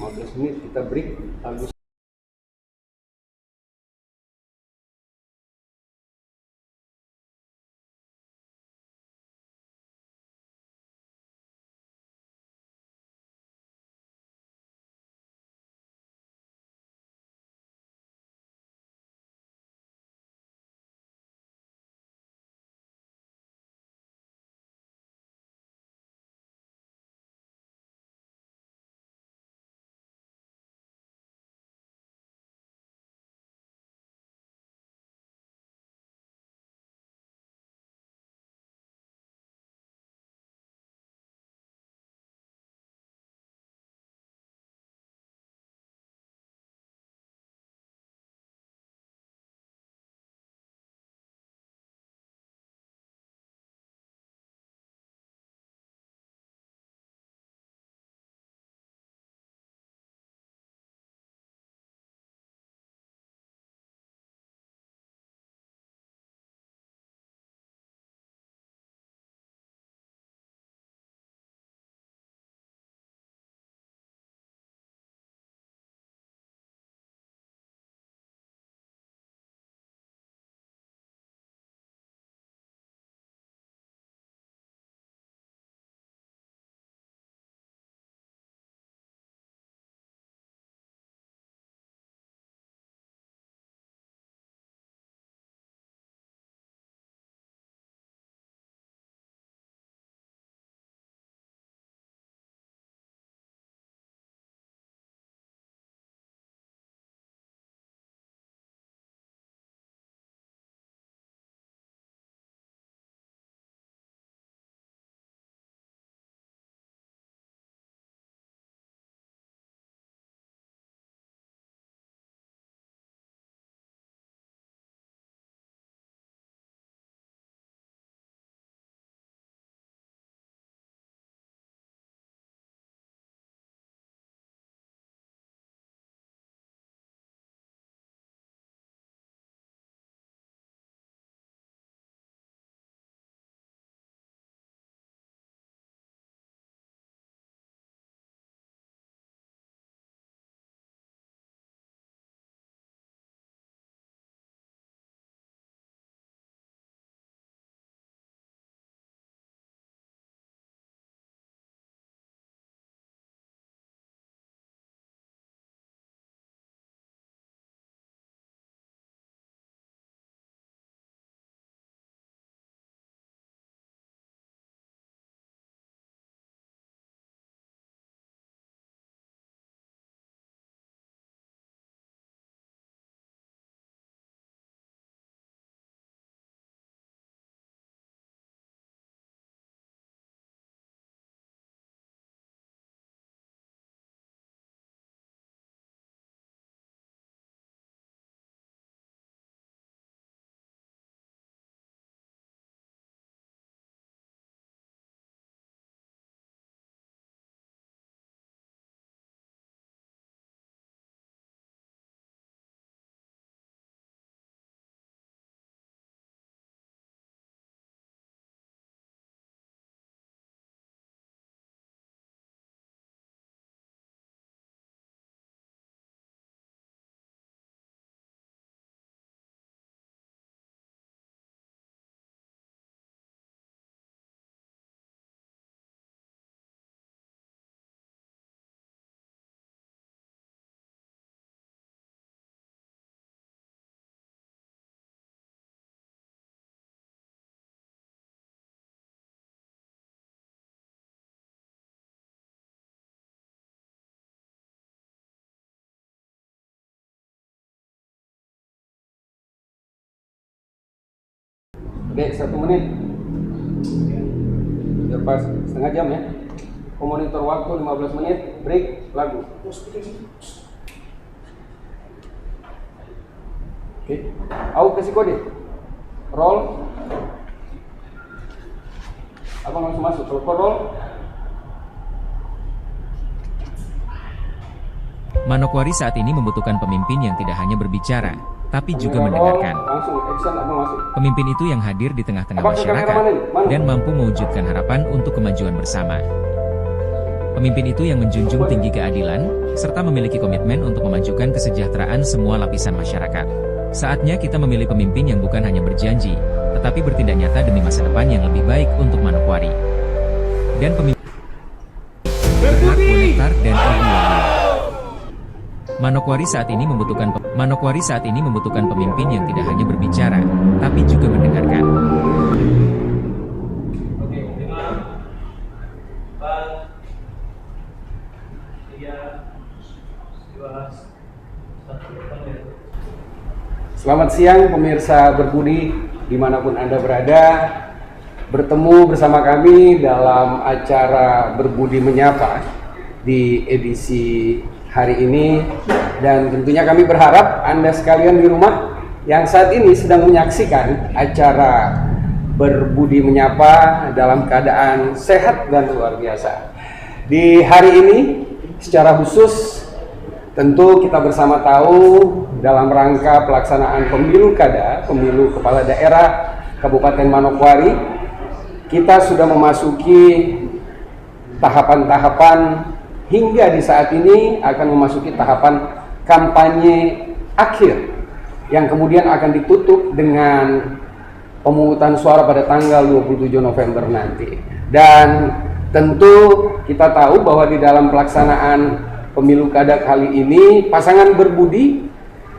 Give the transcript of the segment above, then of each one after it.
15 menit kita break lalu. Oke, 1 menit. Lepas setengah jam ya. Monitor waktu 15 menit, break lagu. Oke. Aku kasih kode. Roll. Abang langsung masuk. Kalau kau roll. Manokwari saat ini membutuhkan pemimpin yang tidak hanya berbicara, tapi juga mendengarkan. Pemimpin itu yang hadir di tengah-tengah masyarakat dan mampu mewujudkan harapan untuk kemajuan bersama. Pemimpin itu yang menjunjung tinggi keadilan, serta memiliki komitmen untuk memajukan kesejahteraan semua lapisan masyarakat. Saatnya kita memilih pemimpin yang bukan hanya berjanji, tetapi bertindak nyata demi masa depan yang lebih baik untuk Manokwari. Dan pemimpin Bernard Boneftar dan Ibu Waluyo. Manokwari saat ini membutuhkan pemimpin yang tidak hanya berbicara, tapi juga mendengarkan. Selamat siang pemirsa Berbudi dimanapun Anda berada. Bertemu bersama kami dalam acara Berbudi Menyapa di edisi hari ini. Dan tentunya kami berharap Anda sekalian di rumah yang saat ini sedang menyaksikan acara Berbudi Menyapa dalam keadaan sehat dan luar biasa. Di hari ini secara khusus tentu kita bersama tahu dalam rangka pelaksanaan pemilu kada, pemilu kepala daerah Kabupaten Manokwari, kita sudah memasuki tahapan-tahapan hingga di saat ini akan memasuki tahapan kampanye akhir yang kemudian akan ditutup dengan pemungutan suara pada tanggal 27 November nanti. Dan tentu kita tahu bahwa di dalam pelaksanaan pemilu kada kali ini pasangan berbudi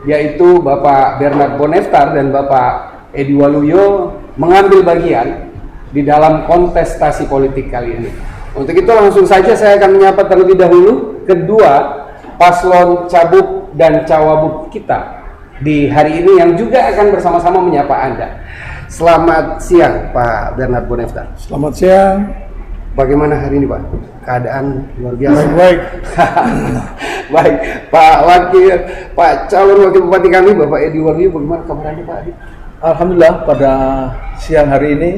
yaitu Bapak Bernard Boneftar dan Bapak Edi Waluyo mengambil bagian di dalam kontestasi politik kali ini. Untuk itu langsung saja saya akan menyapa terlebih dahulu kedua paslon cabub dan cawabub kita di hari ini yang juga akan bersama-sama menyapa Anda. Selamat siang Pak Bernard Boneftar. Selamat siang. Bagaimana hari ini Pak? Keadaan luar biasa. Baik. Baik, Pak calon wakil bupati kami Bapak Edi Waluyo, bagaimana kabar Anda Pak Edi? Alhamdulillah pada siang hari ini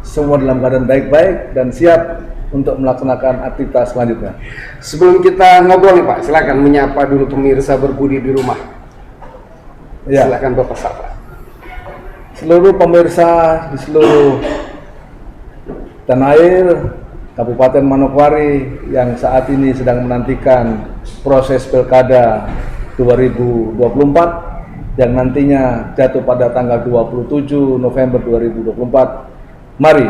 semua dalam keadaan baik-baik dan siap untuk melaksanakan aktivitas selanjutnya. Sebelum kita ngobrol nih Pak, silakan menyapa dulu pemirsa Berbudi di rumah. Ya. Silakan Bapak sapa. Seluruh pemirsa di seluruh tanah air Kabupaten Manokwari yang saat ini sedang menantikan proses Pilkada 2024 yang nantinya jatuh pada tanggal 27 November 2024. Mari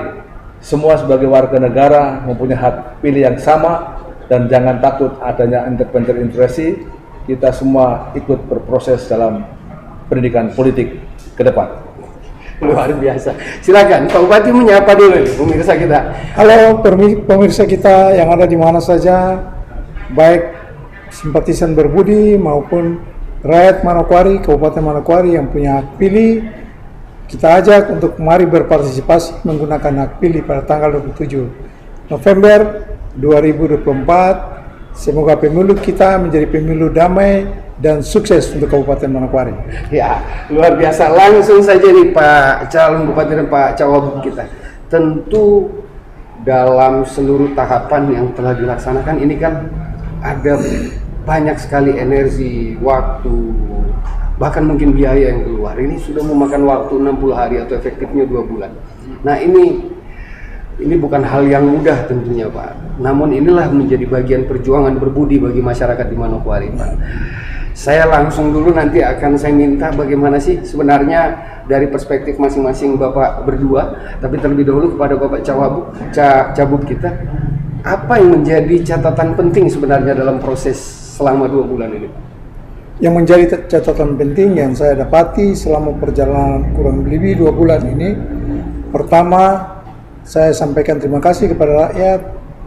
semua sebagai warga negara mempunyai hak pilih yang sama dan jangan takut adanya intervensi. Kita semua ikut berproses dalam pendidikan politik ke depan. Luar biasa. Silakan Pak Bupati menyapa dulu nih, pemirsa kita. Halo pemirsa kita yang ada di mana saja, baik simpatisan Berbudi maupun rakyat Manokwari, Kabupaten Manokwari yang punya hak pilih. Kita ajak untuk mari berpartisipasi menggunakan hak pilih pada tanggal 27 November 2024. Semoga pemilu kita menjadi pemilu damai dan sukses untuk Kabupaten Manokwari. Ya, luar biasa. Langsung saja nih Pak calon bupati dan Pak cawabub kita. Tentu dalam seluruh tahapan yang telah dilaksanakan ini kan ada banyak sekali energi, waktu, bahkan mungkin biaya yang keluar. Ini sudah memakan waktu 60 hari atau efektifnya 2 bulan. Nah ini bukan hal yang mudah tentunya Pak. Namun inilah menjadi bagian perjuangan berbudi bagi masyarakat di Manokwari Pak. Saya langsung dulu nanti akan saya minta bagaimana sih sebenarnya dari perspektif masing-masing Bapak berdua, tapi terlebih dahulu kepada Bapak cabub kita, apa yang menjadi catatan penting sebenarnya dalam proses selama 2 bulan ini? Yang menjadi catatan penting yang saya dapati selama perjalanan kurang lebih 2 bulan ini, pertama saya sampaikan terima kasih kepada rakyat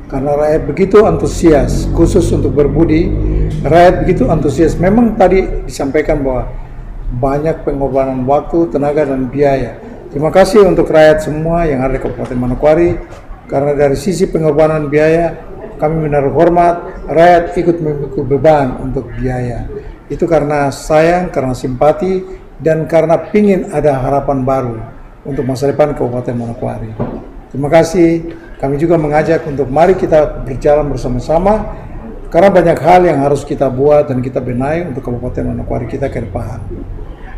karena rakyat begitu antusias, khusus untuk berbudi. Rakyat begitu antusias. Memang tadi disampaikan bahwa banyak pengorbanan waktu, tenaga, dan biaya. Terima kasih untuk rakyat semua yang ada di Kabupaten Manokwari, karena dari sisi pengorbanan biaya kami menaruh hormat, rakyat ikut memikul beban untuk biaya. Itu karena sayang, karena simpati, dan karena pingin ada harapan baru untuk masa depan Kabupaten Manokwari. Terima kasih. Kami juga mengajak untuk mari kita berjalan bersama-sama, karena banyak hal yang harus kita buat dan kita benahi untuk Kabupaten Manokwari kita ke depan.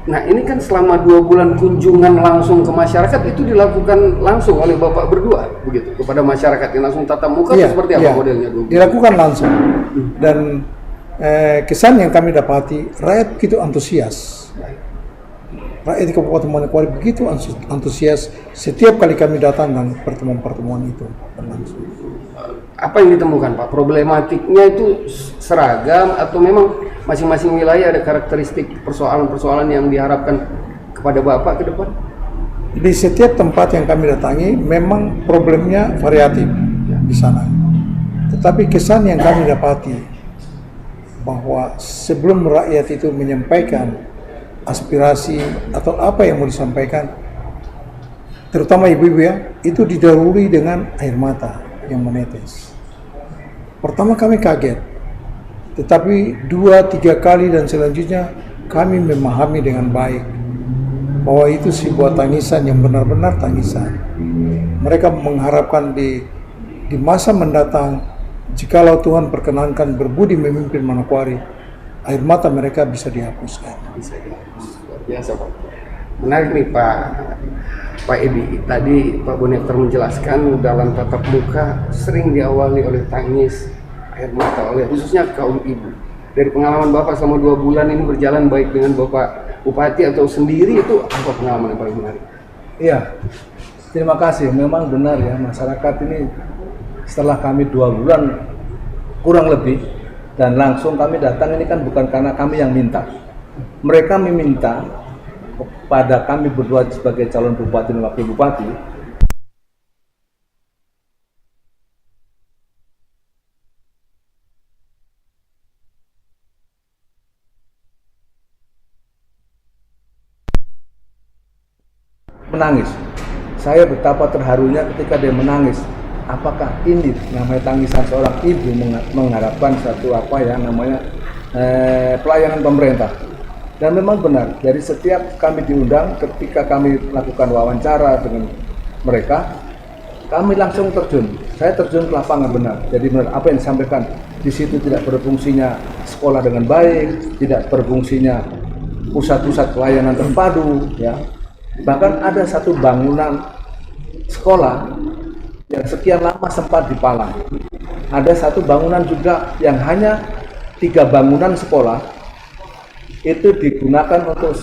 Nah ini kan selama 2 bulan kunjungan langsung ke masyarakat itu dilakukan langsung oleh Bapak berdua begitu kepada masyarakat yang langsung tatap muka atau seperti apa modelnya? 2 bulan? Dilakukan langsung dan kesan yang kami dapati rakyat begitu antusias. Rakyat di Kabupaten Manokwari begitu antusias setiap kali kami datang dan pertemuan-pertemuan itu berlangsung. Apa yang ditemukan Pak? Problematiknya itu seragam atau memang masing-masing wilayah ada karakteristik persoalan-persoalan yang diharapkan kepada Bapak ke depan? Di setiap tempat yang kami datangi memang problemnya variatif di sana. Tetapi kesan yang kami dapati bahwa sebelum rakyat itu menyampaikan aspirasi atau apa yang mau disampaikan, terutama ibu-ibu ya, itu didahului dengan air mata yang menetes. Pertama kami kaget, tetapi 2-3 kali dan selanjutnya kami memahami dengan baik bahwa itu sebuah tangisan yang benar-benar tangisan. Mereka mengharapkan di masa mendatang, jikalau Tuhan perkenankan berbudi memimpin Manokwari, air mata mereka bisa dihapuskan. Bisa dihapus. Luar biasa Pak. Menarik nih Pak Edi. Tadi Pak Bonekter menjelaskan dalam tatap muka sering diawali oleh tangis, air mata oleh khususnya kaum ibu. Dari pengalaman Bapak selama 2 bulan ini berjalan baik dengan Bapak Bupati atau sendiri, itu apa pengalaman yang paling menarik? Iya, terima kasih. Memang benar ya, masyarakat ini setelah kami 2 bulan kurang lebih dan langsung kami datang ini kan bukan karena kami yang minta. Mereka meminta kepada kami berdua sebagai calon bupati dan wakil bupati menangis. Saya betapa terharunya ketika dia menangis. Apakah ini namanya tangisan seorang ibu mengharapkan satu apa ya namanya pelayanan pemerintah? Dan memang benar, dari setiap kami diundang, ketika kami melakukan wawancara dengan mereka, kami langsung terjun. Saya terjun ke lapangan benar. Jadi benar apa yang disampaikan di situ tidak berfungsinya sekolah dengan baik, tidak berfungsinya pusat-pusat pelayanan terpadu, ya. Bahkan ada satu bangunan sekolah yang sekian lama sempat dipalang. Ada satu bangunan juga yang hanya 3 bangunan sekolah itu digunakan untuk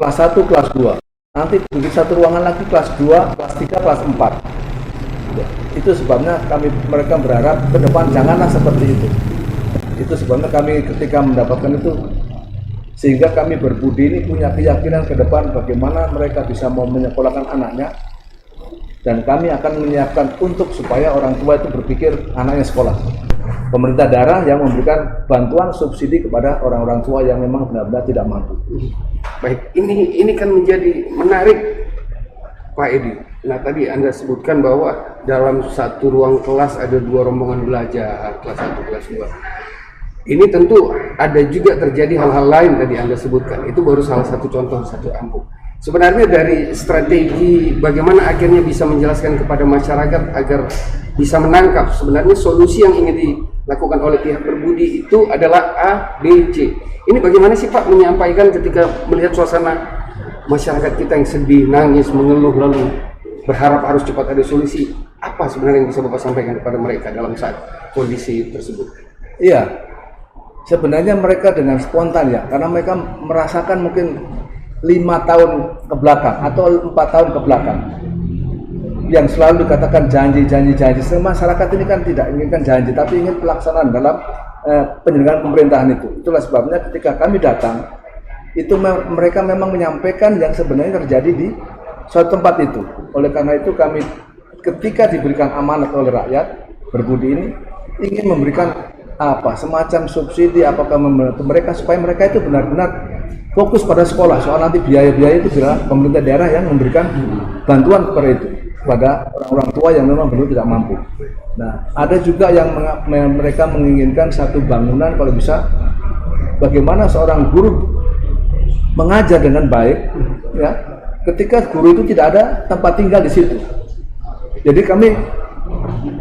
kelas 1, kelas 2. Nanti di satu ruangan lagi kelas 2, kelas 3, kelas 4. Itu sebabnya mereka berharap ke depan janganlah seperti itu. Itu sebabnya kami ketika mendapatkan itu, sehingga kami berbudi ini punya keyakinan ke depan bagaimana mereka bisa mau menyekolahkan anaknya, dan kami akan menyiapkan untuk supaya orang tua itu berpikir anaknya sekolah. Pemerintah daerah yang memberikan bantuan subsidi kepada orang-orang tua yang memang benar-benar tidak mampu. Baik, ini kan menjadi menarik Pak Edi. Nah tadi Anda sebutkan bahwa dalam satu ruang kelas ada 2 rombongan belajar, kelas 1, kelas 2. Ini tentu ada juga terjadi hal-hal lain tadi Anda sebutkan. Itu baru salah satu contoh, satu ampuh. Sebenarnya dari strategi bagaimana akhirnya bisa menjelaskan kepada masyarakat agar bisa menangkap sebenarnya solusi yang ingin dilakukan oleh pihak berbudi itu adalah A, B, C. Ini bagaimana sih Pak menyampaikan ketika melihat suasana masyarakat kita yang sedih, nangis, mengeluh lalu berharap harus cepat ada solusi. Apa sebenarnya yang bisa Bapak sampaikan kepada mereka dalam saat kondisi tersebut? Iya, sebenarnya mereka dengan spontan ya, karena mereka merasakan mungkin 5 tahun ke belakang atau 4 tahun ke belakang yang selalu dikatakan janji. Masyarakat ini kan tidak inginkan janji, tapi ingin pelaksanaan dalam penyelenggaraan pemerintahan itu. Itulah sebabnya ketika kami datang, itu mereka memang menyampaikan yang sebenarnya terjadi di suatu tempat itu. Oleh karena itu kami ketika diberikan amanat oleh rakyat berbudi ini ingin memberikan semacam subsidi apakah mereka supaya mereka itu benar-benar fokus pada sekolah. Soal nanti biaya-biaya itu bila pemerintah daerah yang memberikan bantuan kepada itu kepada orang-orang tua yang memang belum tidak mampu. Nah, ada juga yang mereka menginginkan satu bangunan kalau bisa bagaimana seorang guru mengajar dengan baik ya ketika guru itu tidak ada tempat tinggal di situ. Jadi kami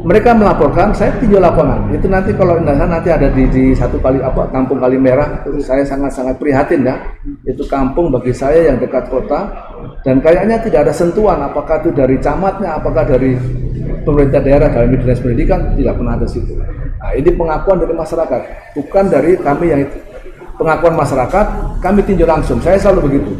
mereka melaporkan, saya tinjau lapangan. Itu nanti kalau nanti ada di satu kali kampung Kalimerah, itu saya sangat prihatin ya. Itu kampung bagi saya yang dekat kota dan kayaknya tidak ada sentuhan, apakah itu dari camatnya, apakah dari pemerintah daerah dalam dinas pendidikan, tidak pernah ada situ. Nah, ini pengakuan dari masyarakat, bukan dari kami yang itu. Pengakuan masyarakat, kami tinjau langsung. Saya selalu begitu,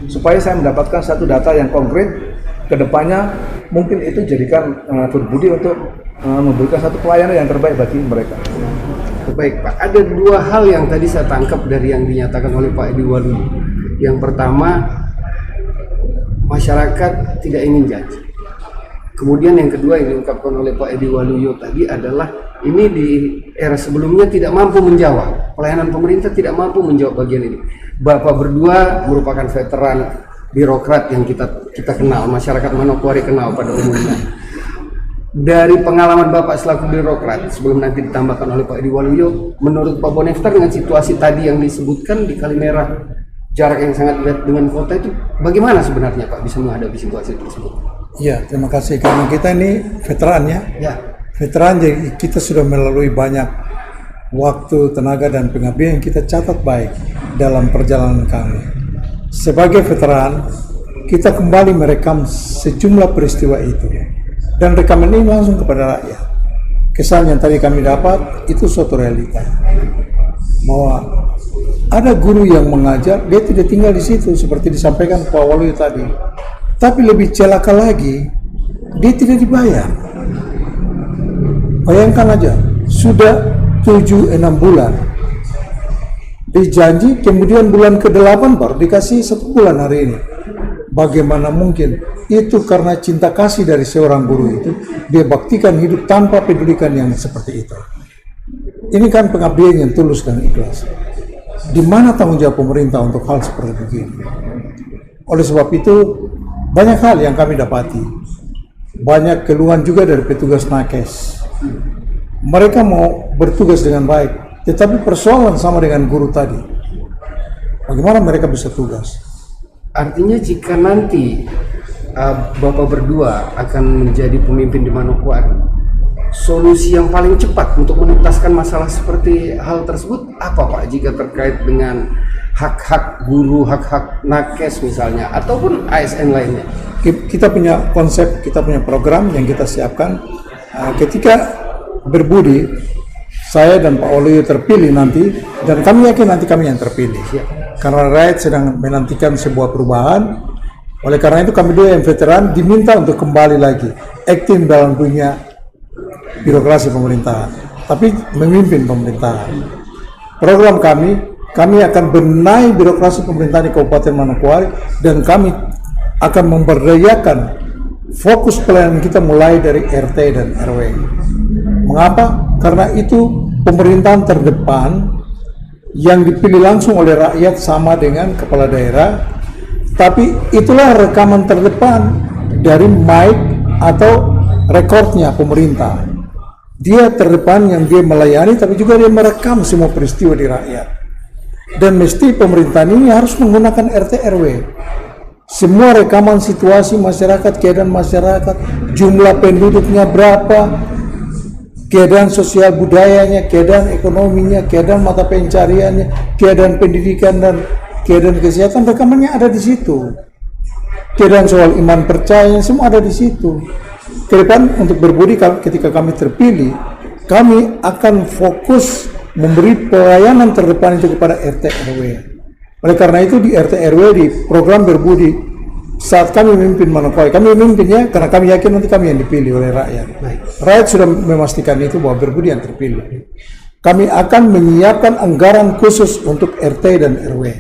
supaya saya mendapatkan satu data yang konkret. Kedepannya mungkin itu jadikan berbudi untuk memberikan satu pelayanan yang terbaik bagi mereka. Baik Pak, ada dua hal yang tadi saya tangkap dari yang dinyatakan oleh Pak Edi Waluyo. Yang pertama, masyarakat tidak ingin janji. Kemudian yang kedua yang diungkapkan oleh Pak Edi Waluyo tadi adalah ini di era sebelumnya tidak mampu menjawab. Pelayanan pemerintah tidak mampu menjawab bagian ini. Bapak berdua merupakan veteran birokrat yang kita kenal, masyarakat Manokwari kenal pada umumnya. Dari pengalaman Bapak selaku birokrat, sebelum nanti ditambahkan oleh Pak Edi Waluyo, menurut Pak Boneftar dengan situasi tadi yang disebutkan di Kalimerah, jarak yang sangat dekat dengan kota itu, bagaimana sebenarnya Pak bisa menghadapi situasi tersebut? Ya, terima kasih karena kita ini veteran ya. Ya. Veteran, jadi kita sudah melalui banyak waktu, tenaga, dan pengabdian yang kita catat baik dalam perjalanan kami. Sebagai veteran, kita kembali merekam sejumlah peristiwa itu dan rekaman ini langsung kepada rakyat. Kesan yang tadi kami dapat itu suatu realita bahwa ada guru yang mengajar, dia tidak tinggal di situ seperti disampaikan Pak Waluyo tadi. Tapi lebih celaka lagi, dia tidak dibayar. Bayangkan aja, sudah 7-6 bulan dijanji, kemudian bulan ke-8 baru dikasih 1 bulan hari ini. Bagaimana mungkin? Itu karena cinta kasih dari seorang guru itu, dia baktikan hidup tanpa pedulikan yang seperti itu. Ini kan pengabdian yang tulus dan ikhlas. Di mana tanggung jawab pemerintah untuk hal seperti begini? Oleh sebab itu, banyak hal yang kami dapati. Banyak keluhan juga dari petugas nakes. Mereka mau bertugas dengan baik, tetapi persoalan sama dengan guru tadi. Bagaimana mereka bisa tugas? Artinya jika nanti Bapak berdua akan menjadi pemimpin di Manokwari, solusi yang paling cepat untuk menuntaskan masalah seperti hal tersebut apa Pak? Jika terkait dengan hak-hak guru, hak-hak nakes misalnya, ataupun ASN lainnya. Kita punya konsep, kita punya program yang kita siapkan. Ketika berbudi, saya dan Pak Waluyo terpilih nanti, dan kami yakin nanti kami yang terpilih. Karena rakyat sedang menantikan sebuah perubahan. Oleh karena itu kami dua yang veteran diminta untuk kembali lagi aktif dalam dunia birokrasi pemerintahan, tapi memimpin pemerintahan. Program kami akan benahi birokrasi pemerintahan di Kabupaten Manokwari, dan kami akan memberdayakan fokus pelayanan kita mulai dari RT dan RW. Mengapa? Karena itu pemerintahan terdepan yang dipilih langsung oleh rakyat sama dengan kepala daerah, tapi itulah rekaman terdepan dari mic atau rekornya pemerintah. Dia terdepan yang dia melayani, tapi juga dia merekam semua peristiwa di rakyat. Dan mesti pemerintahan ini harus menggunakan RT RW. Semua rekaman situasi masyarakat, keadaan masyarakat, jumlah penduduknya berapa, keadaan sosial budayanya, keadaan ekonominya, keadaan mata pencariannya, keadaan pendidikan dan keadaan kesehatan, rekamannya ada di situ. Keadaan soal iman percaya, semua ada di situ. Ke depan untuk berbudi, ketika kami terpilih, kami akan fokus memberi pelayanan terdepan itu kepada RT RW. Oleh karena itu di RT RW di program berbudi, saat kami memimpin Manokwari, kami memimpinnya karena kami yakin nanti kami yang dipilih oleh rakyat. Rakyat sudah memastikan itu bahwa berbudi yang terpilih. Kami akan menyiapkan anggaran khusus untuk RT dan RW.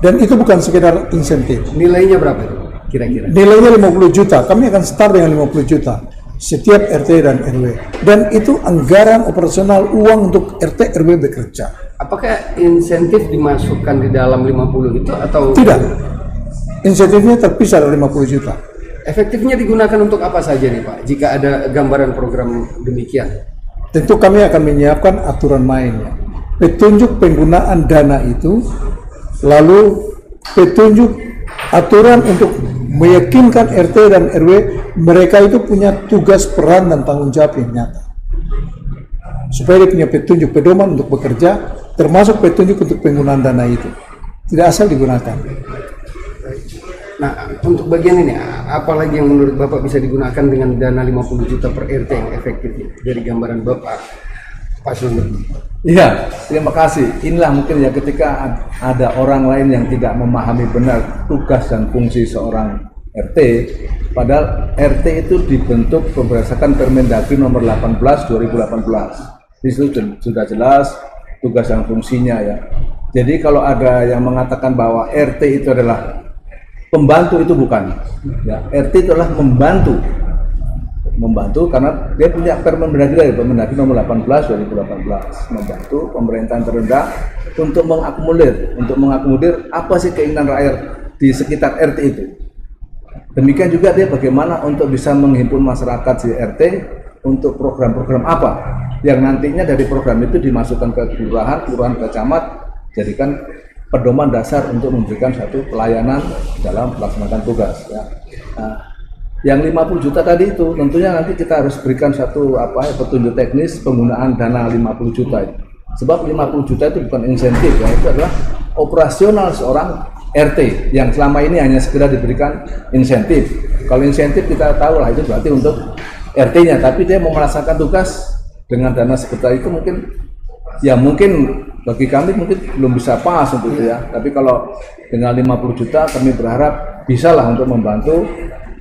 Dan itu bukan sekedar insentif. Nilainya berapa itu kira-kira? Nilainya 50 juta. Kami akan start dengan 50 juta setiap RT dan RW. Dan itu anggaran operasional uang untuk RT RW bekerja. Apakah insentif dimasukkan di dalam 50 itu atau tidak? Insentifnya terpisah dari 50 juta. Efektifnya digunakan untuk apa saja nih Pak? Jika ada gambaran program demikian. Tentu kami akan menyiapkan aturan mainnya. Petunjuk penggunaan dana itu, lalu petunjuk aturan untuk meyakinkan RT dan RW mereka itu punya tugas, peran, dan tanggung jawab yang nyata. Supaya dia punya petunjuk pedoman untuk bekerja, termasuk petunjuk untuk penggunaan dana itu. Tidak asal digunakan. Nah, untuk bagian ini, apalagi yang menurut Bapak bisa digunakan dengan dana 50 juta per RT yang efektif ya? Dari gambaran Bapak, Pak Sulaiman. Iya, terima kasih. Inilah mungkin ya ketika ada orang lain yang tidak memahami benar tugas dan fungsi seorang RT, padahal RT itu dibentuk berdasarkan Permendagri nomor 18 2018. Di situ sudah jelas tugas dan fungsinya ya. Jadi kalau ada yang mengatakan bahwa RT itu adalah pembantu, itu bukan. Ya, RT itu adalah membantu karena dia punya Permendagri nomor 18 2018, membantu pemerintahan terendah untuk mengakomodir apa sih keinginan rakyat di sekitar RT itu. Demikian juga dia bagaimana untuk bisa menghimpun masyarakat di RT untuk program-program apa yang nantinya dari program itu dimasukkan ke kelurahan ke camat, jadikan pedoman dasar untuk memberikan satu pelayanan dalam melaksanakan tugas ya. Nah, yang 50 juta tadi itu tentunya nanti kita harus berikan satu petunjuk teknis penggunaan dana 50 juta itu. Sebab 50 juta itu bukan insentif ya, itu adalah operasional seorang RT yang selama ini hanya sekedar diberikan insentif. Kalau insentif kita tahu lah itu berarti untuk RT-nya, tapi dia mau melaksanakan tugas dengan dana seperti itu mungkin bagi kami mungkin belum bisa pas untuk itu ya. Tapi kalau dengan 50 juta kami berharap bisalah untuk membantu.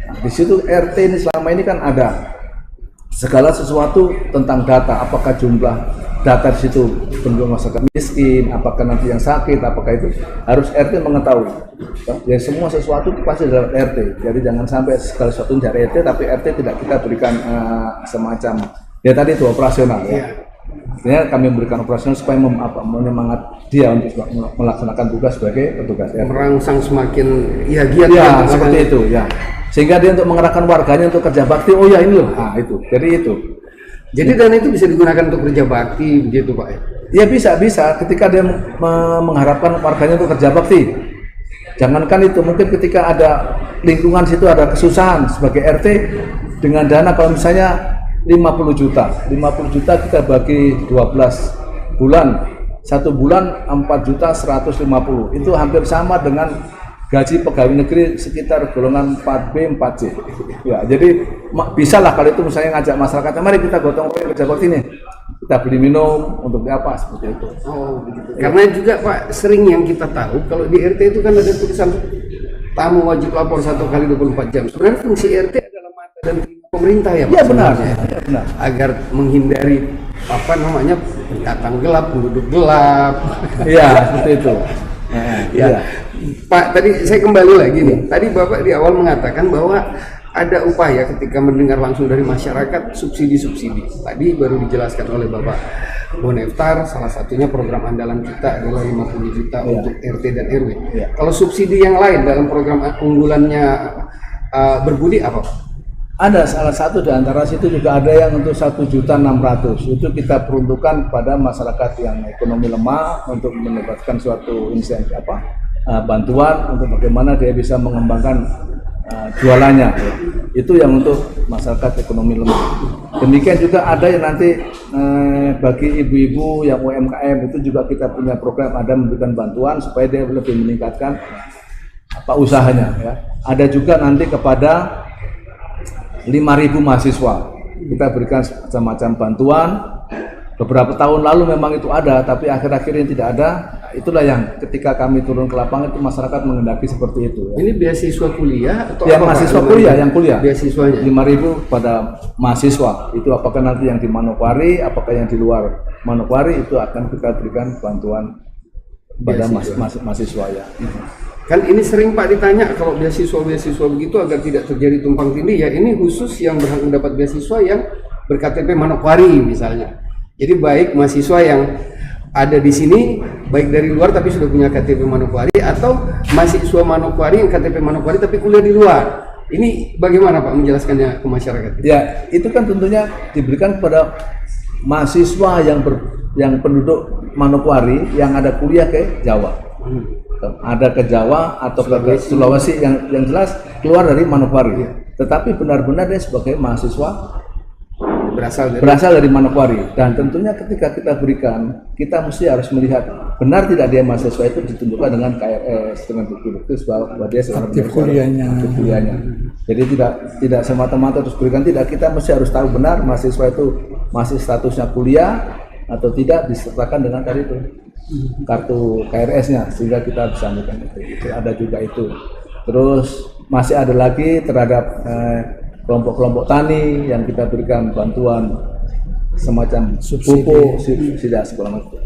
Di situ RT ini selama ini kan ada segala sesuatu tentang data, apakah jumlah data di situ penduduk masyarakat miskin, apakah nanti yang sakit, apakah itu harus RT mengetahui. Ya semua sesuatu pasti dari RT. Jadi jangan sampai segala sesuatu dari RT tapi RT tidak kita berikan semacam ya tadi itu operasional ya. Artinya kami memberikan operasional supaya menyemangat dia untuk melaksanakan tugas sebagai petugas RT. Merangsang semakin giat ya seperti itu ya. Sehingga dia untuk mengerahkan warganya untuk kerja bakti, oh ya ini loh, nah itu, jadi itu. Jadi dana itu bisa digunakan untuk kerja bakti begitu Pak? Ya bisa, ketika dia mengharapkan warganya untuk kerja bakti. Jangankan itu, mungkin ketika ada lingkungan situ ada kesusahan sebagai RT dengan dana kalau misalnya 50 juta kita bagi 12 bulan, 1 bulan 4.150.000, itu hampir sama dengan gaji pegawai negeri sekitar golongan 4B, 4C. Ya, jadi bisalah kalau itu misalnya ngajak masyarakat, mari kita gotong kerja bakti nih. Kita beli minum untuk apa seperti itu. Oh, begitu. Karena juga Pak sering yang kita tahu kalau di RT itu kan ada tulisan tamu wajib lapor 1 kali 24 jam. Sebenarnya fungsi RT adalah mata dan telinga pemerintah ya Pak. Iya benar. Agar menghindari pendatang gelap, penduduk gelap. Iya, seperti itu. Ya. Pak, tadi saya kembali lagi nih. Tadi Bapak di awal mengatakan bahwa ada upaya ketika mendengar langsung dari masyarakat subsidi-subsidi. Tadi baru dijelaskan oleh Bapak Boneftar, salah satunya program andalan kita adalah 50 juta untuk RT dan RW. Kalau subsidi yang lain dalam program unggulannya Berbudi apa Pak? Ada salah satu di antara situ juga ada yang untuk 1.600.000 itu kita peruntukkan pada masyarakat yang ekonomi lemah untuk mendapatkan suatu insentif bantuan untuk bagaimana dia bisa mengembangkan jualannya. Itu yang untuk masyarakat ekonomi lemah. Demikian juga ada yang nanti bagi ibu-ibu yang UMKM itu juga kita punya program ada memberikan bantuan supaya dia lebih meningkatkan usahanya ya. Ada juga nanti kepada 5.000 mahasiswa kita berikan semacam bantuan. Beberapa tahun lalu memang itu ada, tapi akhir-akhir ini tidak ada. Itulah yang ketika kami turun ke lapangan itu masyarakat menghendaki seperti itu ya. Ini beasiswa kuliah atau yang mahasiswa kuliah, yang kuliah beasiswanya 5.000 pada mahasiswa. Itu apakah nanti yang di Manokwari, apakah yang di luar Manokwari, itu akan kita berikan bantuan pada mahasiswa ya. Kan ini sering Pak ditanya kalau beasiswa begitu agar tidak terjadi tumpang tindih ya, ini khusus yang berhak mendapat beasiswa yang berKTP Manokwari misalnya. Jadi baik mahasiswa yang ada di sini baik dari luar tapi sudah punya KTP Manokwari, atau mahasiswa Manokwari yang KTP Manokwari tapi kuliah di luar. Ini bagaimana Pak menjelaskannya ke masyarakat? Ya, itu kan tentunya diberikan kepada mahasiswa yang penduduk Manokwari yang ada kuliah ke Jawa. Ada ke Jawa atau ke Sulawesi yang jelas keluar dari Manokwari. tetapi benar-benar dia sebagai mahasiswa berasal dari Manokwari. Dan tentunya ketika kita berikan, kita mesti harus melihat benar tidak dia mahasiswa itu ditunjukkan dengan KRS, dengan bukti-bukti bahwa dia aktif kuliahnya. Jadi tidak semata-mata terus berikan, tidak, kita mesti harus tahu benar mahasiswa itu masih statusnya kuliah atau tidak disertakan dengan tadi itu kartu KRS-nya, sehingga kita bisa ambilkan itu. Ada juga itu. Terus masih ada lagi terhadap kelompok-kelompok tani yang kita berikan bantuan semacam pupuk, subsidi segala macam.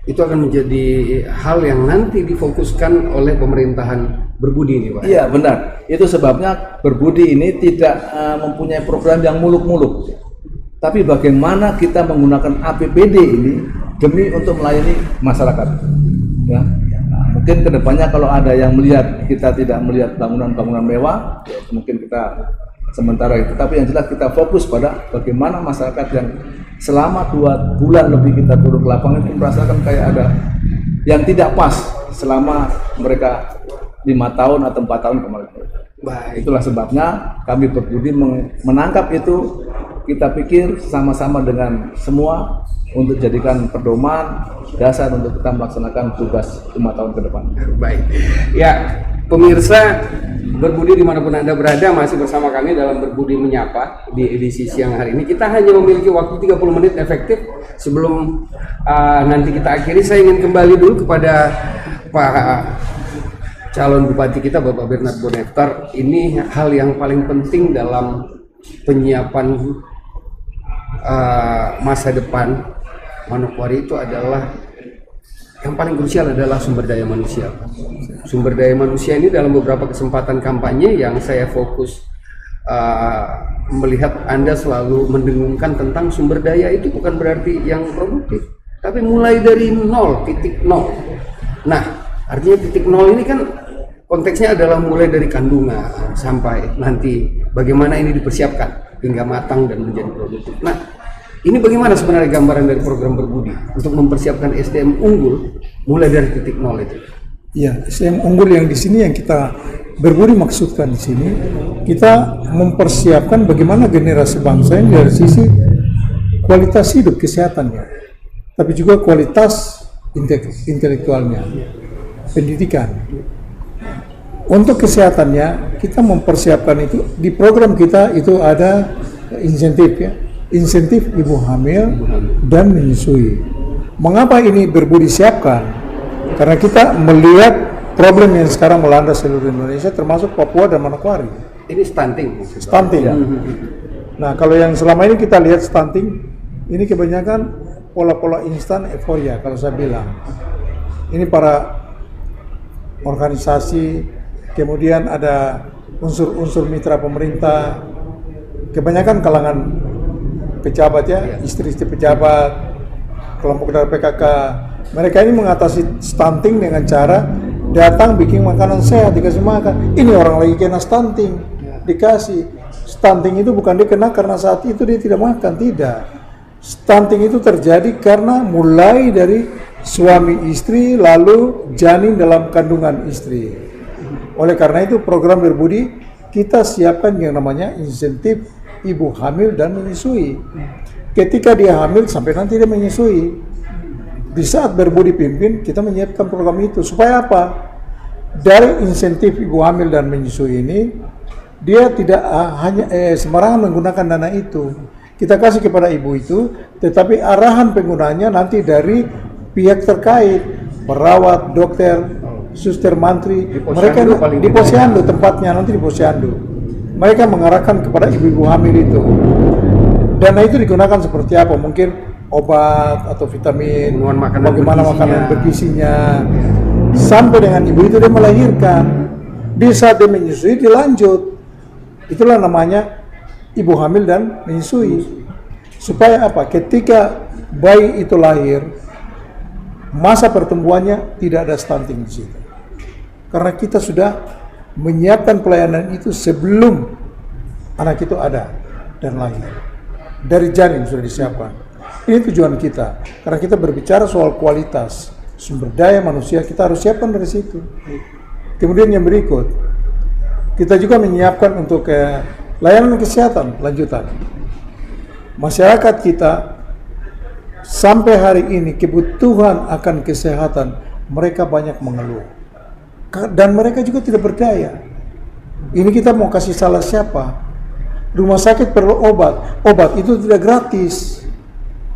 Itu akan menjadi hal yang nanti difokuskan oleh pemerintahan Berbudi ini, Pak. Iya, benar. Itu sebabnya Berbudi ini tidak mempunyai program yang muluk-muluk. Tapi bagaimana kita menggunakan APBD ini demi untuk melayani masyarakat. Ya. Nah, mungkin kedepannya kalau ada yang melihat kita tidak melihat bangunan-bangunan mewah, ya mungkin kita sementara itu, tapi yang jelas kita fokus pada bagaimana masyarakat yang selama 2 bulan lebih kita turun ke lapangan itu merasakan kayak ada yang tidak pas selama mereka 5 tahun atau 4 tahun kemarin. Baik. Itulah sebabnya kami Berbudi menangkap itu, kita pikir sama-sama dengan semua untuk jadikan pedoman dasar untuk kita melaksanakan tugas 5 tahun ke depan. Baik. Ya, pemirsa Berbudi dimanapun Anda berada, masih bersama kami dalam Berbudi Menyapa di edisi siang hari ini. Kita hanya memiliki waktu 30 menit efektif. Sebelum nanti kita akhiri, saya ingin kembali dulu kepada Pak calon bupati kita, Bapak Bernard Boneftar. Ini hal yang paling penting dalam penyiapan masa depan Manokwari itu adalah yang paling krusial adalah sumber daya manusia. Sumber daya manusia ini dalam beberapa kesempatan kampanye yang saya fokus melihat Anda selalu mendengungkan tentang sumber daya itu bukan berarti yang produktif, tapi mulai dari 0.0. Nah, artinya titik 0 ini kan konteksnya adalah mulai dari kandungan sampai nanti bagaimana ini dipersiapkan hingga matang dan menjadi produktif. Nah, ini bagaimana sebenarnya gambaran dari program Berbudi untuk mempersiapkan SDM unggul mulai dari titik 0 itu? Ya, SDM unggul yang di sini yang kita Berbudi maksudkan di sini, kita mempersiapkan bagaimana generasi bangsa ini dari sisi kualitas hidup, kesehatannya, tapi juga kualitas intelektualnya, pendidikan. Untuk kesehatannya, kita mempersiapkan itu di program kita itu ada insentif ya. Insentif ibu hamil dan menyusui. Mengapa ini Berbudi siapkan? Karena kita melihat problem yang sekarang melanda seluruh Indonesia, termasuk Papua dan Manokwari. Ini stunting. Stunting. Ya. Nah, kalau yang selama ini kita lihat stunting, ini kebanyakan pola-pola instan euforia kalau saya bilang. Ini para organisasi, kemudian ada unsur-unsur mitra pemerintah, kebanyakan kalangan pejabat ya, istri-istri pejabat, kelompok dari PKK. Mereka ini mengatasi stunting dengan cara datang bikin makanan sehat, dikasih makan. Ini orang lagi kena stunting, dikasih. Stunting itu bukan dia kena karena saat itu dia tidak makan, tidak. Stunting itu terjadi karena mulai dari suami istri lalu janin dalam kandungan istri. Oleh karena itu program Berbudi kita siapkan yang namanya insentif ibu hamil dan menyusui. Ketika dia hamil sampai nanti dia menyusui. Di saat Berbudi pimpin, kita menyiapkan program itu supaya apa? Dari insentif ibu hamil dan menyusui ini, dia tidak hanya sembarangan menggunakan dana itu. Kita kasih kepada ibu itu, tetapi arahan penggunaannya nanti dari pihak terkait, perawat, dokter, suster, mantri. Mereka di Posyandu tempatnya, nanti di Posyandu. Mereka mengarahkan kepada ibu-ibu hamil itu. Dana itu digunakan seperti apa? Mungkin obat atau vitamin, bagaimana makanan bergizinya. Sampai dengan ibu itu dia melahirkan. Di saat dia menyusui dilanjut. Itulah namanya ibu hamil dan menyusui. Supaya apa? Ketika bayi itu lahir, masa pertumbuhannya tidak ada stunting di situ. Karena kita sudah menyiapkan pelayanan itu sebelum anak itu ada dan lahir. Dari janin sudah disiapkan. Ini tujuan kita. Karena kita berbicara soal kualitas sumber daya manusia, kita harus siapkan dari situ. Kemudian yang berikut, Kita juga menyiapkan untuk layanan kesehatan lanjutan. Masyarakat kita sampai hari ini kebutuhan akan kesehatan mereka banyak mengeluh. Dan mereka juga tidak berdaya. Ini kita mau kasih salah siapa? Rumah sakit perlu obat. Obat itu tidak gratis.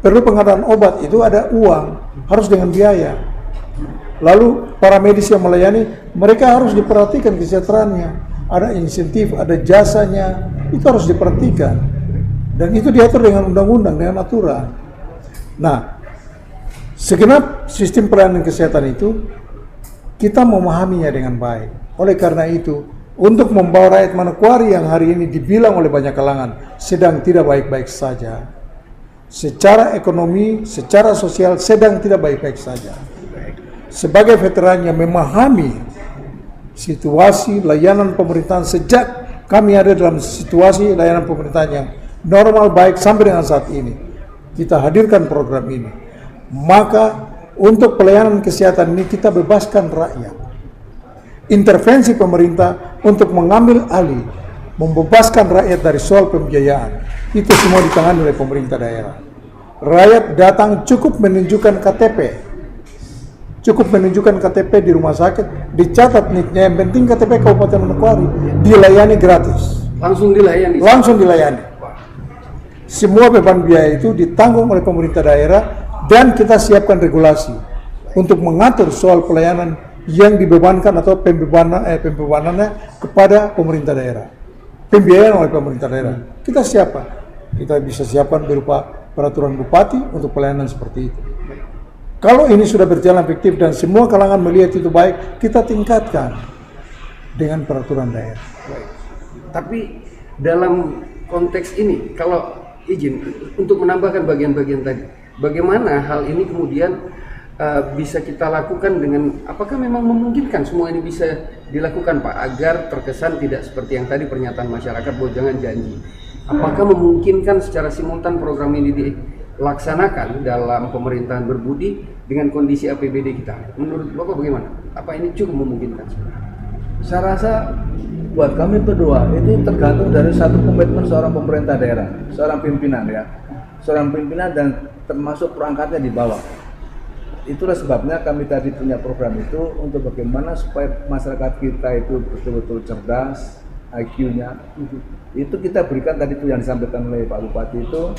Perlu pengadaan obat itu ada uang, harus dengan biaya. Lalu para medis yang melayani, mereka harus diperhatikan kesejahteraannya. Ada insentif, ada jasanya, itu harus diperhatikan. Dan itu diatur dengan undang-undang, dengan aturan. Nah, segenap sistem pelayanan kesehatan itu, kita memahaminya dengan baik. Oleh karena itu, untuk membawa rakyat Manokwari yang hari ini dibilang oleh banyak kalangan sedang tidak baik-baik saja. Secara ekonomi, secara sosial sedang tidak baik-baik saja. Sebagai veteran yang memahami situasi layanan pemerintahan sejak kami ada dalam situasi layanan pemerintahan yang normal baik sampai dengan saat ini, kita hadirkan program ini. Maka untuk pelayanan kesehatan ini kita bebaskan rakyat. Intervensi pemerintah untuk mengambil alih, membebaskan rakyat dari soal pembiayaan, itu semua ditangani oleh pemerintah daerah. Rakyat datang cukup menunjukkan KTP, di rumah sakit, dicatat NIK-nya, yang penting KTP Kabupaten Manokwari, dilayani gratis. Langsung dilayani? Langsung dilayani. Semua beban biaya itu ditanggung oleh pemerintah daerah, dan kita siapkan regulasi untuk mengatur soal pelayanan yang dibebankan atau pembebanannya kepada pemerintah daerah. Pembiayaan oleh pemerintah daerah. Kita siapkan. Kita bisa siapkan berupa peraturan bupati untuk pelayanan seperti itu. Kalau ini sudah berjalan efektif dan semua kalangan melihat itu baik, kita tingkatkan dengan peraturan daerah. Baik. Tapi dalam konteks ini, kalau izin untuk menambahkan bagian-bagian tadi, bagaimana hal ini kemudian bisa kita lakukan dengan, apakah memang memungkinkan semua ini bisa dilakukan Pak, agar terkesan tidak seperti yang tadi pernyataan masyarakat bahwa jangan janji. Apakah memungkinkan secara simultan program ini dilaksanakan dalam pemerintahan berbudi dengan kondisi APBD kita? Menurut Bapak bagaimana? Apa ini cukup memungkinkan? Saya rasa buat kami berdua itu tergantung dari satu komitmen seorang pemerintah daerah, seorang pimpinan ya, seorang pimpinan dan termasuk perangkatnya di bawah. Itulah sebabnya kami tadi punya program itu untuk bagaimana supaya masyarakat kita itu betul-betul cerdas, IQ-nya itu kita berikan tadi itu yang disampaikan oleh Pak Bupati, itu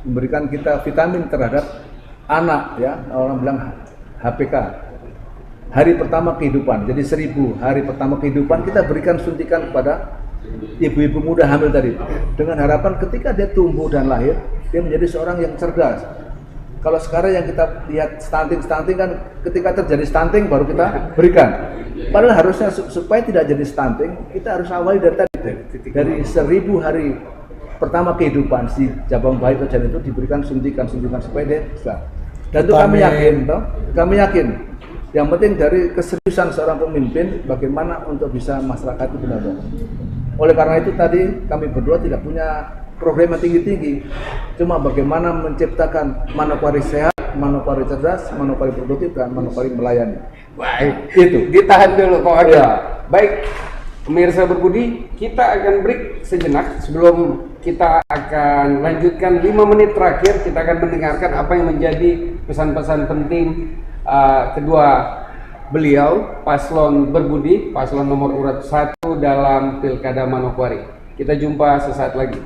memberikan kita vitamin terhadap anak ya, orang bilang HPK, hari pertama kehidupan. Jadi 1000 hari pertama kehidupan kita berikan suntikan kepada ibu-ibu muda hamil tadi, dengan harapan ketika dia tumbuh dan lahir dia menjadi seorang yang cerdas. Kalau sekarang yang kita lihat stunting kan, ketika terjadi stunting baru kita berikan. Padahal harusnya supaya tidak jadi stunting, kita harus awali dari 1000 hari pertama kehidupan si jabang bayi terjadi itu diberikan suntikan supaya dia bisa. Dan itu kami yakin. Yang penting dari keseriusan seorang pemimpin, bagaimana untuk bisa masyarakat itu benar-benar. Oleh karena itu tadi kami berdua tidak punya program yang tinggi-tinggi, cuma bagaimana menciptakan Manokwari sehat, Manokwari cerdas, Manokwari produktif, dan Manokwari melayani. Baik, itu ditahan dulu Pak Wakil. Ya. Baik, pemirsa berbudi, kita akan break sejenak. Sebelum kita akan lanjutkan 5 menit terakhir, kita akan mendengarkan apa yang menjadi pesan-pesan penting kedua beliau, paslon berbudi, paslon nomor urut 1 dalam Pilkada Manokwari. Kita jumpa sesaat lagi.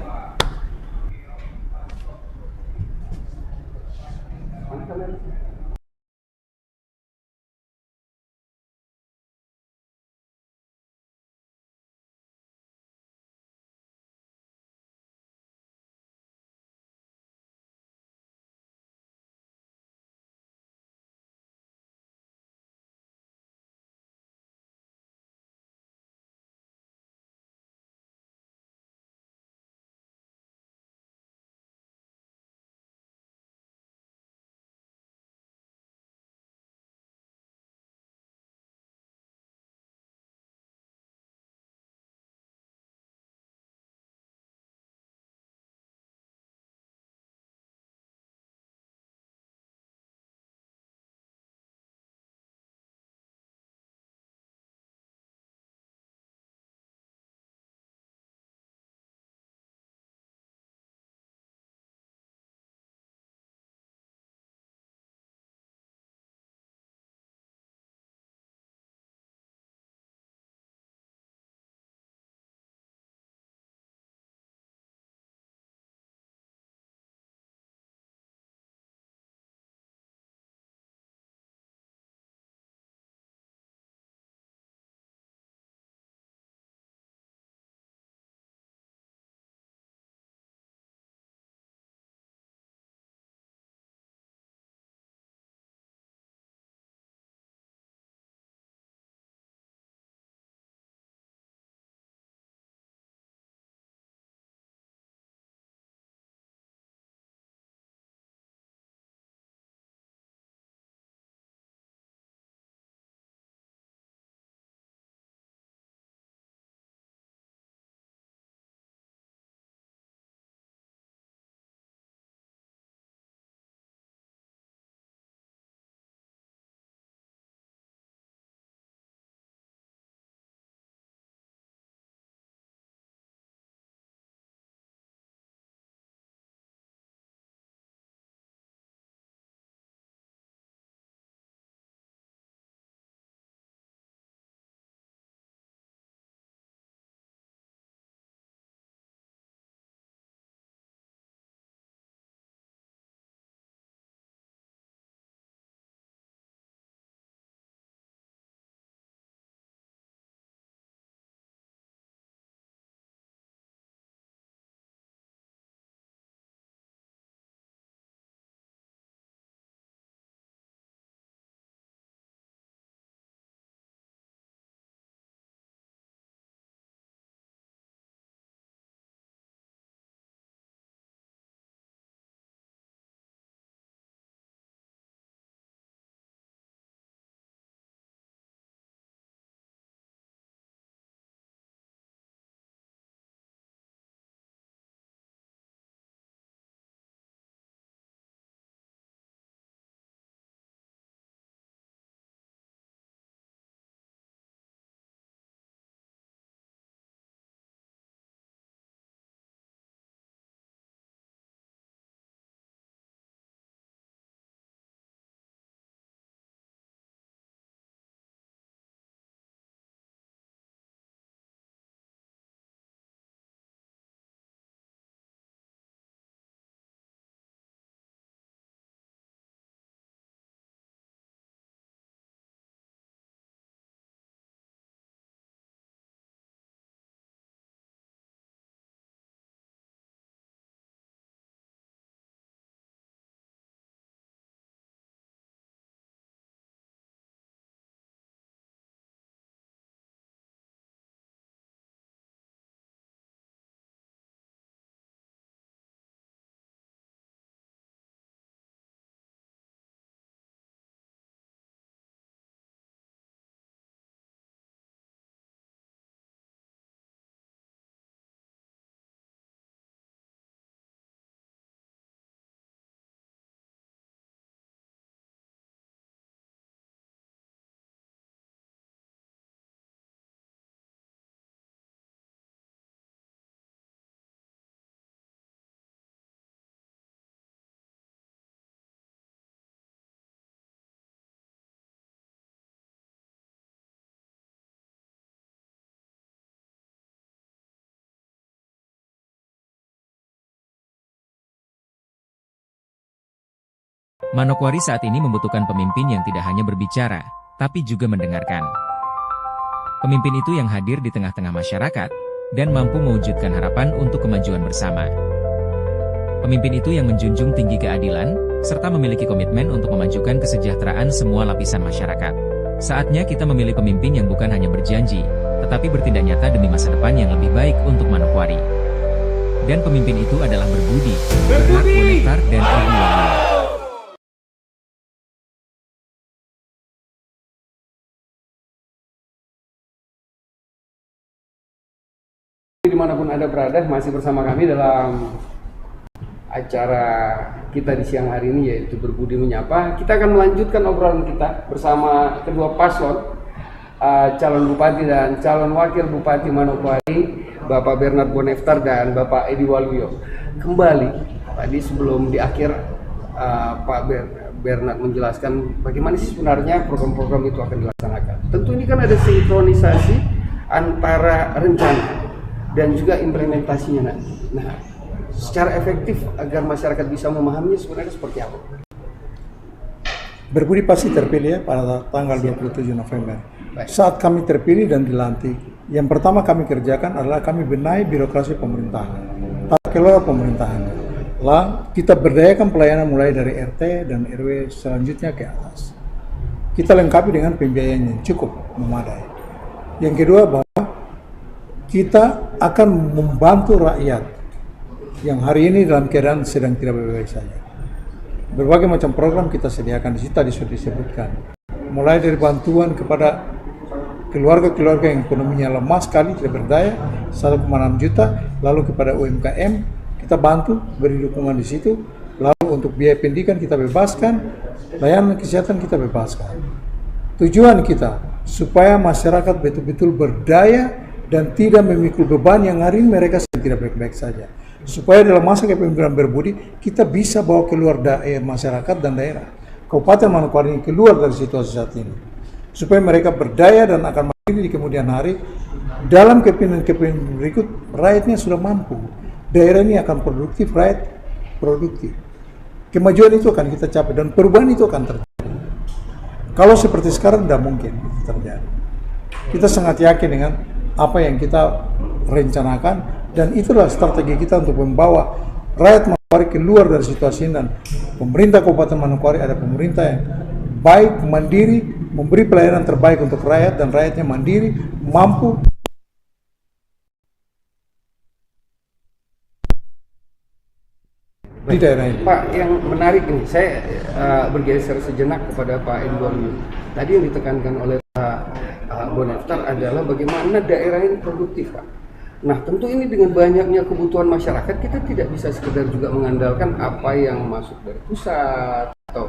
Manokwari saat ini membutuhkan pemimpin yang tidak hanya berbicara, tapi juga mendengarkan. Pemimpin itu yang hadir di tengah-tengah masyarakat, dan mampu mewujudkan harapan untuk kemajuan bersama. Pemimpin itu yang menjunjung tinggi keadilan, serta memiliki komitmen untuk memajukan kesejahteraan semua lapisan masyarakat. Saatnya kita memilih pemimpin yang bukan hanya berjanji, tetapi bertindak nyata demi masa depan yang lebih baik untuk Manokwari. Dan pemimpin itu adalah Berbudi, Bernard Bonektar, dan Edi Waluyo. Dimanapun Anda berada, masih bersama kami dalam acara kita di siang hari ini, yaitu Berbudi Menyapa. Kita akan melanjutkan obrolan kita bersama kedua paslon, calon bupati dan calon wakil bupati Manokwari, Bapak Bernard Bonektar dan Bapak Edi Waluyo. Kembali tadi sebelum di akhir, Pak Bernard menjelaskan bagaimana sih sebenarnya program-program itu akan dilaksanakan. Tentu ini kan ada sinkronisasi antara rencana dan juga implementasinya nanti. Nah, secara efektif agar masyarakat bisa memahaminya sebenarnya seperti apa? Berbudi pasti terpilih ya pada tanggal 27 November. Baik. Saat kami terpilih dan dilantik, yang pertama kami kerjakan adalah kami benahi birokrasi pemerintahan, tata kelola pemerintahan. Lalu kita berdayakan pelayanan mulai dari RT dan RW selanjutnya ke atas. Kita lengkapi dengan pembiayaan yang cukup memadai. Yang kedua, bahwa kita akan membantu rakyat yang hari ini dalam keadaan sedang tidak baik-baik saja. Berbagai macam program kita sediakan di situ, tadi sudah disebutkan. Mulai dari bantuan kepada keluarga-keluarga yang ekonominya lemah sekali, tidak berdaya, 1,6 juta, lalu kepada UMKM kita bantu, beri dukungan di situ, lalu untuk biaya pendidikan kita bebaskan, layanan kesehatan kita bebaskan. Tujuan kita supaya masyarakat betul-betul berdaya dan tidak memikul beban yang hari ini mereka sedang tidak baik-baik saja. Supaya dalam masa kepemimpinan Berbudi, kita bisa bawa keluar masyarakat dan daerah Kabupaten Manokwari ini keluar dari situasi saat ini. Supaya mereka berdaya dan akan mandiri di kemudian hari. Dalam kepemimpinan berikut, rakyatnya sudah mampu. Daerah ini akan produktif, rakyat produktif. Kemajuan itu akan kita capai dan perubahan itu akan terjadi. Kalau seperti sekarang, tidak mungkin terjadi. Kita sangat yakin dengan apa yang kita rencanakan, dan itulah strategi kita untuk membawa rakyat Manokwari keluar dari situasi ini. Dan pemerintah Kabupaten Manokwari ada pemerintah yang baik, mandiri, memberi pelayanan terbaik untuk rakyat, dan rakyatnya mandiri, mampu di daerah ini. Pak, yang menarik ini, saya bergeser sejenak kepada Pak Edi Waluyo. Tadi yang ditekankan oleh Pak Bonektar adalah bagaimana daerah ini produktif, Pak. Nah, tentu ini dengan banyaknya kebutuhan masyarakat, kita tidak bisa sekedar juga mengandalkan apa yang masuk dari pusat atau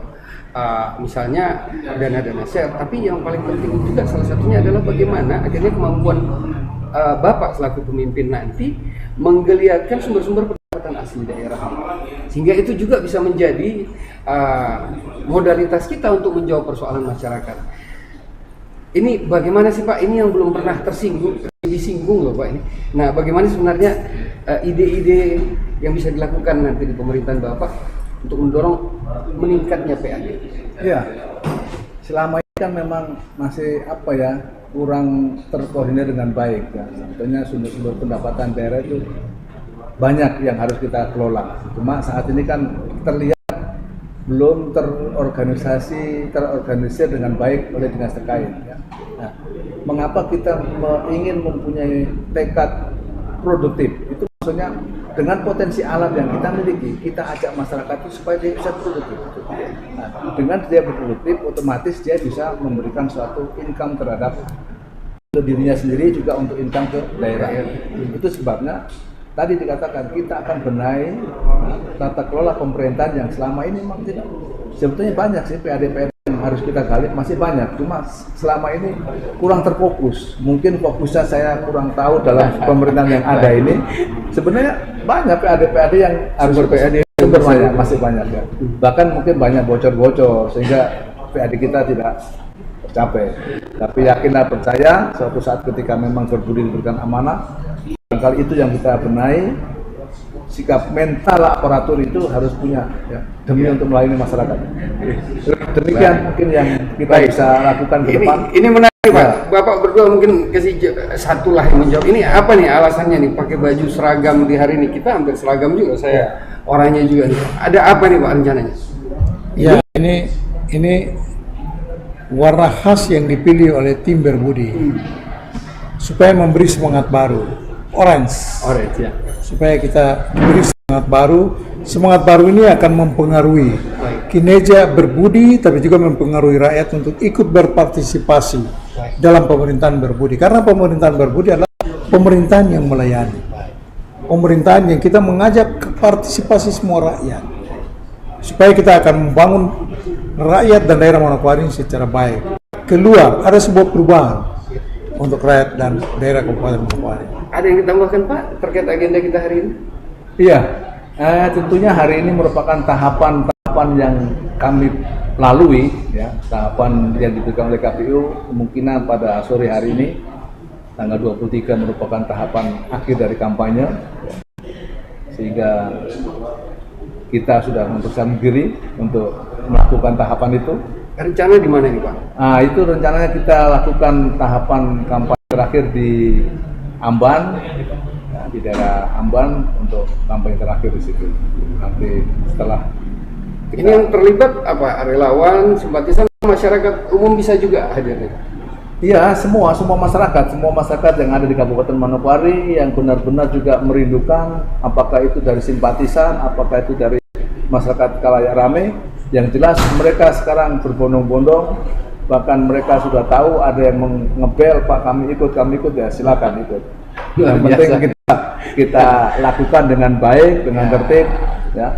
misalnya dana-dana share, tapi yang paling penting juga salah satunya adalah bagaimana akhirnya kemampuan Bapak selaku pemimpin nanti menggeliatkan sumber-sumber pendapatan asli daerah, sehingga itu juga bisa menjadi modalitas kita untuk menjawab persoalan masyarakat. Ini bagaimana sih Pak? Ini yang belum pernah disinggung loh Pak ini. Nah, bagaimana sebenarnya ide-ide yang bisa dilakukan nanti di pemerintahan Bapak untuk mendorong meningkatnya PAD? Ya, selama ini kan memang masih kurang terkoordinir dengan baik ya. Sebetulnya sumber-sumber pendapatan daerah itu banyak yang harus kita kelola. Cuma saat ini kan terlihat belum terorganisir dengan baik oleh dinas terkait. Ya. Nah, mengapa kita ingin mempunyai tekad produktif? Itu maksudnya dengan potensi alam yang kita miliki, kita ajak masyarakat itu supaya dia bisa produktif. Nah, dengan dia berproduktif, otomatis dia bisa memberikan suatu income terhadap dirinya sendiri, juga untuk income ke daerah. Itu sebabnya tadi dikatakan kita akan benahi tata kelola pemerintahan yang selama ini memang tidak, sebetulnya banyak sih PAD-PAD yang harus kita gali, masih banyak, cuma selama ini kurang terfokus. Mungkin fokusnya saya kurang tahu dalam pemerintahan yang ada ini. Sebenarnya banyak PAD-PAD yang harus sumber banyak, masih banyak ya. Bahkan mungkin banyak bocor-bocor sehingga PAD kita tidak tercapai. Tapi yakinlah, percaya suatu saat ketika memang Berbudi diberikan amanah, kali itu yang kita benahi, sikap mental aparatur itu harus punya ya, demi untuk melayani masyarakat. Demikian mungkin yang kita bisa lakukan ke depan. Ini menarik Pak. Bapak berdua mungkin kasih satu lah yang menjawab. Ini apa nih alasannya nih pakai baju seragam di hari ini? Kita hampir seragam juga, saya orangnya juga nih. Ada apa nih Pak rencananya? Ya, ini warna khas yang dipilih oleh tim berbudi supaya memberi semangat baru. Orange ya. Supaya kita beri semangat baru. Semangat baru ini akan mempengaruhi kinerja berbudi, tapi juga mempengaruhi rakyat untuk ikut berpartisipasi dalam pemerintahan berbudi. Karena pemerintahan berbudi adalah pemerintahan yang melayani, pemerintahan yang kita mengajak ke partisipasi semua rakyat, supaya kita akan membangun rakyat dan daerah Manokwari secara baik. Keluar ada sebuah perubahan untuk rakyat dan daerah Kabupaten Manokwari. Ada yang ditambahkan Pak terkait agenda kita hari ini? Iya, tentunya hari ini merupakan tahapan yang kami lalui, ya, tahapan yang diberikan oleh KPU. Kemungkinan pada sore hari ini, tanggal 23 merupakan tahapan akhir dari kampanye, sehingga kita sudah mempersiapkan diri untuk melakukan tahapan itu. Rencana di mana nih Pak? Nah, itu rencananya kita lakukan tahapan kampanye terakhir di Amban, ya, di daerah Amban untuk kampanye terakhir di situ. Nanti setelah ini yang terlibat apa? Relawan, simpatisan, masyarakat umum bisa juga hadir nih? Iya, semua masyarakat yang ada di Kabupaten Manokwari yang benar-benar juga merindukan, apakah itu dari simpatisan, apakah itu dari masyarakat kalayak rame. Yang jelas mereka sekarang berbondong-bondong, bahkan mereka sudah tahu ada yang ngebel, Pak kami ikut ya silakan ikut. Yang penting kita lakukan dengan baik, dengan tertib, ya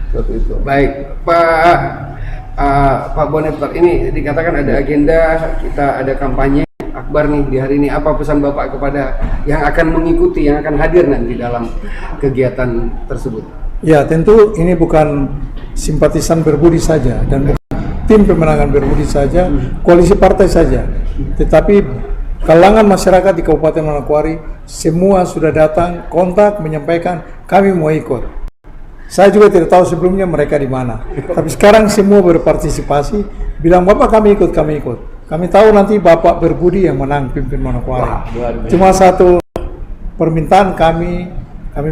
seperti itu. Baik, Pak Boneptar, ini dikatakan ada agenda, kita ada kampanye akbar nih di hari ini. Apa pesan Bapak kepada yang akan mengikuti, yang akan hadir nanti dalam kegiatan tersebut? Ya, tentu ini bukan simpatisan berbudi saja dan bukan tim pemenangan berbudi saja, koalisi partai saja, tetapi kalangan masyarakat di Kabupaten Manokwari semua sudah datang, kontak, menyampaikan kami mau ikut. Saya juga tidak tahu sebelumnya mereka di mana, tapi sekarang semua berpartisipasi, bilang Bapak kami ikut. Kami tahu nanti Bapak berbudi yang menang pimpin Manokwari. Cuma satu permintaan kami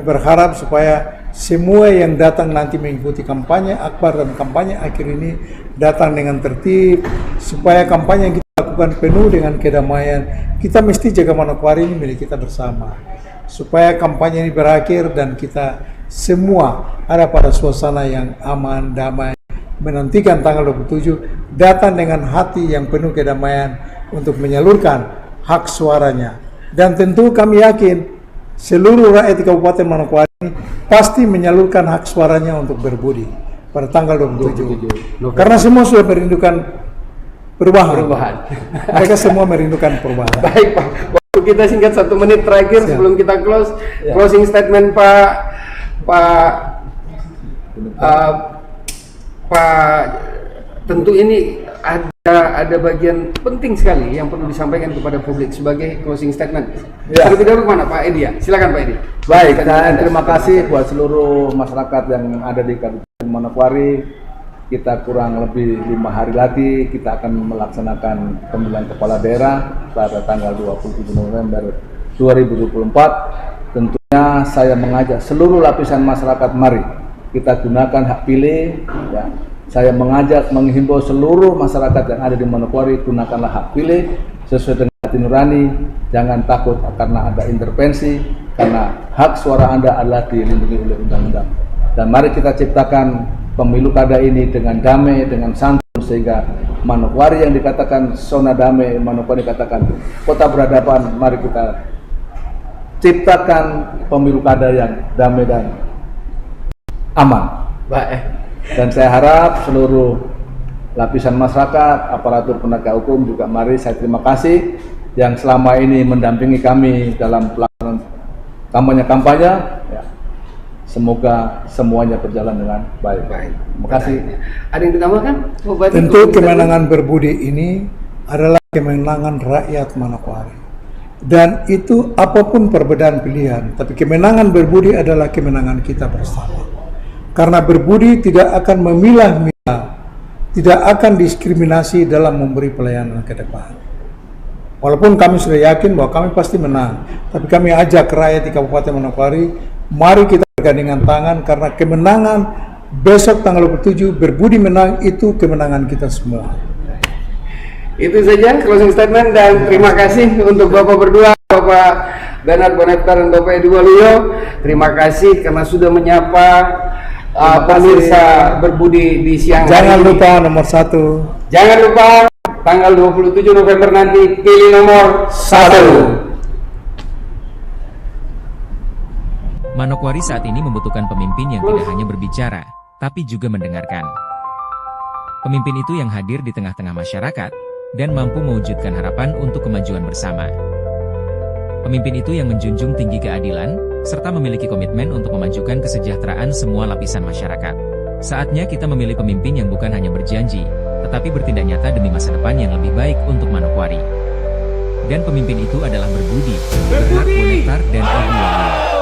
berharap supaya semua yang datang nanti mengikuti kampanye akbar dan kampanye akhir ini datang dengan tertib, supaya kampanye yang kita lakukan penuh dengan kedamaian. Kita mesti jaga Manokwari ini milik kita bersama, supaya kampanye ini berakhir dan kita semua ada pada suasana yang aman, damai, menantikan tanggal 27, datang dengan hati yang penuh kedamaian untuk menyalurkan hak suaranya. Dan tentu kami yakin seluruh rakyat di Kabupaten Manokwari pasti menyalurkan hak suaranya untuk berbudi pada tanggal 27. Karena semua sudah merindukan perubahan. Mereka semua merindukan perubahan. Baik Pak, waktu kita singkat 1 menit terakhir sebelum kita close. Closing statement Pak, tentu ini ada bagian penting sekali yang perlu disampaikan kepada publik sebagai closing statement. Terlebih dahulu mana Pak Edi ya? Silakan Pak Edi. Baik, terima kasih buat seluruh masyarakat yang ada di Kabupaten Manokwari. Kita kurang lebih 5 hari lagi kita akan melaksanakan pemilihan kepala daerah pada tanggal 27 November 2024. Tentunya saya mengajak seluruh lapisan masyarakat, mari kita gunakan hak pilih, ya. Saya mengajak, menghimbau seluruh masyarakat yang ada di Manokwari, gunakanlah hak pilih sesuai dengan hati nurani, jangan takut karena ada intervensi, karena hak suara Anda adalah dilindungi oleh undang-undang. Dan mari kita ciptakan pemilu kada ini dengan damai, dengan santun, sehingga Manokwari yang dikatakan zona damai, Manokwari dikatakan kota berhadapan, mari kita ciptakan pemilu kada yang damai dan aman. Baik. Dan saya harap seluruh lapisan masyarakat, aparatur penegak hukum juga mari saya terima kasih yang selama ini mendampingi kami dalam pelaksanaan kampanye-kampanye. Ya. Semoga semuanya berjalan dengan baik. Terima kasih. Ada yang ditambahkan? Tentu kemenangan berbudi ini adalah kemenangan rakyat Manokwari. Dan itu apapun perbedaan pilihan, tapi kemenangan berbudi adalah kemenangan kita bersama. Karena berbudi tidak akan memilah-milah, tidak akan diskriminasi dalam memberi pelayanan ke depan. Walaupun kami sudah yakin bahwa kami pasti menang, tapi kami ajak rakyat di Kabupaten Manokwari, mari kita bergandengan tangan karena kemenangan besok tanggal 27 berbudi menang itu kemenangan kita semua. Itu saja closing statement dan terima kasih untuk Bapak berdua, Bapak Bernard Bonepta dan Bapak Edi Waluyo. Terima kasih karena sudah menyapa pemirsa berbudi di siang hari. Jangan ini. lupa nomor 1. Jangan lupa tanggal 27 November nanti pilih nomor 1. Manokwari saat ini membutuhkan pemimpin yang tidak hanya berbicara, tapi juga mendengarkan. Pemimpin itu yang hadir di tengah-tengah masyarakat, dan mampu mewujudkan harapan untuk kemajuan bersama. Pemimpin itu yang menjunjung tinggi keadilan, serta memiliki komitmen untuk memajukan kesejahteraan semua lapisan masyarakat. Saatnya kita memilih pemimpin yang bukan hanya berjanji, tetapi bertindak nyata demi masa depan yang lebih baik untuk Manokwari. Dan pemimpin itu adalah berbudi, Bernard Bonepta dan Edi Waluyo.